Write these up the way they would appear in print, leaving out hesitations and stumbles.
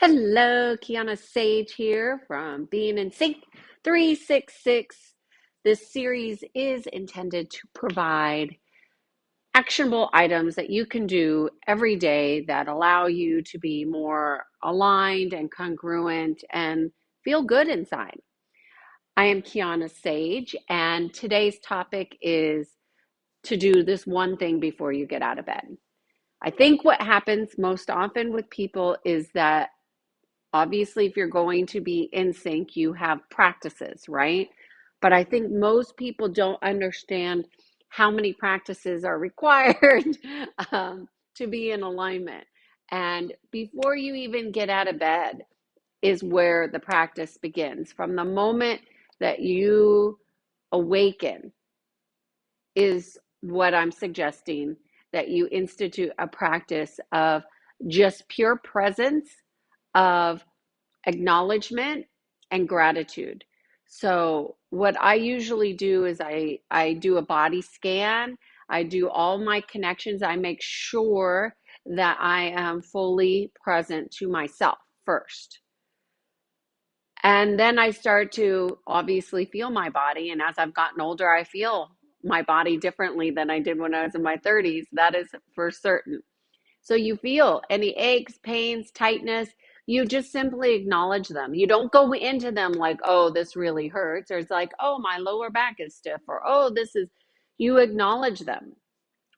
Hello, Kiana Sage here from Being in Sync 366. This series is intended to provide actionable items that you can do every day that allow you to be more aligned and congruent and feel good inside. I am Kiana Sage, and today's topic is to do this one thing before you get out of bed. I think what happens most often with people is that obviously, if you're going to be in sync, you have practices, right? But I think most people don't understand how many practices are required to be in alignment. And before you even get out of bed is where the practice begins. From the moment that you awaken is what I'm suggesting, that you institute a practice of just pure presence, of acknowledgement and gratitude. So what I usually do is I do a body scan. I do all my connections. I make sure that I am fully present to myself first. And then I start to obviously feel my body. And as I've gotten older, I feel my body differently than I did when I was in my 30s. That is for certain. So you feel any aches, pains, tightness, you just simply acknowledge them. You don't go into them like, oh, this really hurts, or it's like, oh, my lower back is stiff, or oh, you acknowledge them.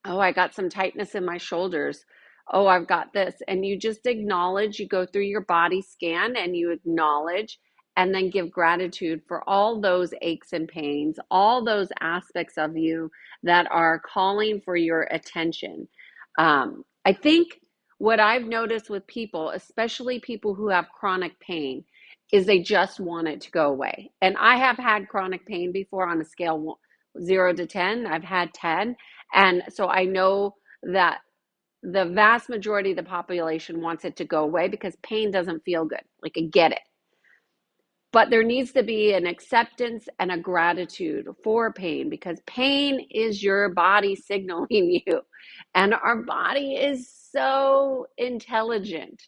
Oh, I got some tightness in my shoulders. Oh, I've got this. And you just acknowledge, you go through your body scan and you acknowledge and then give gratitude for all those aches and pains, all those aspects of you that are calling for your attention. I think what I've noticed with people, especially people who have chronic pain, is they just want it to go away. And I have had chronic pain before on a scale 0 to 10. I've had 10. And so I know that the vast majority of the population wants it to go away because pain doesn't feel good. Like, I get it. But there needs to be an acceptance and a gratitude for pain, because pain is your body signaling you. And our body is so intelligent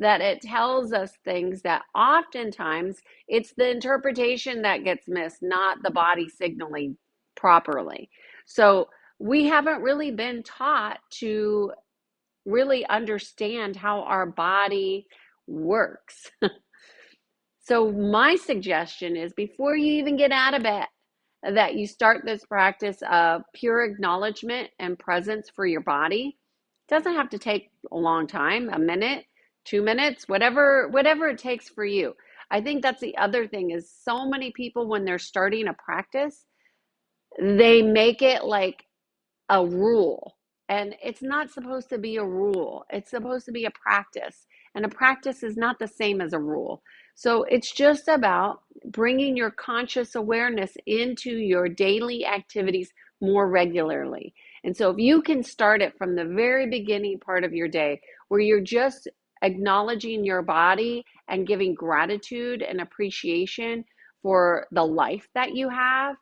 that it tells us things that oftentimes it's the interpretation that gets missed, not the body signaling properly. So we haven't really been taught to really understand how our body works. So my suggestion is, before you even get out of bed, that you start this practice of pure acknowledgement and presence for your body. It doesn't have to take a long time, a minute, 2 minutes, whatever it takes for you. I think that's the other thing, is so many people, when they're starting a practice, they make it like a rule. And it's not supposed to be a rule. It's supposed to be a practice. And a practice is not the same as a rule. So it's just about bringing your conscious awareness into your daily activities more regularly. And so if you can start it from the very beginning part of your day, where you're just acknowledging your body and giving gratitude and appreciation for the life that you have,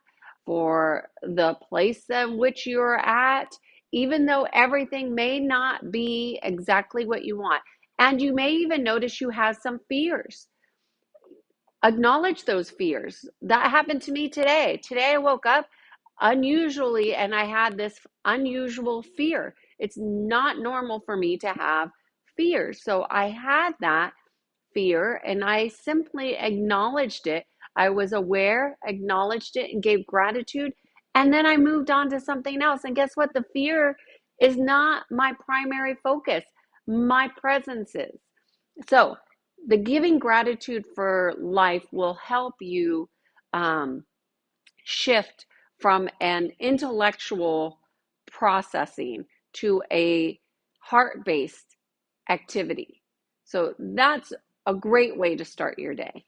for the place in which you're at, even though everything may not be exactly what you want. And you may even notice you have some fears. Acknowledge those fears. That happened to me today. Today I woke up unusually and I had this unusual fear. It's not normal for me to have fears. So I had that fear and I simply acknowledged it. I was aware, acknowledged it, and gave gratitude. And then I moved on to something else. And guess what? The fear is not my primary focus. My presence is. So the giving gratitude for life will help you shift from an intellectual processing to a heart-based activity. So that's a great way to start your day.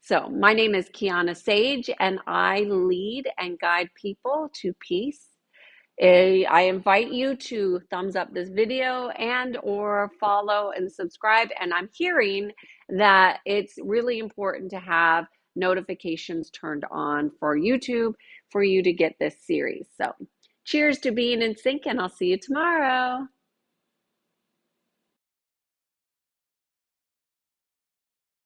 So my name is Kiana Sage, and I lead and guide people to peace. I invite you to thumbs up this video and or follow and subscribe. And I'm hearing that it's really important to have notifications turned on for YouTube for you to get this series. So cheers to being in sync, and I'll see you tomorrow.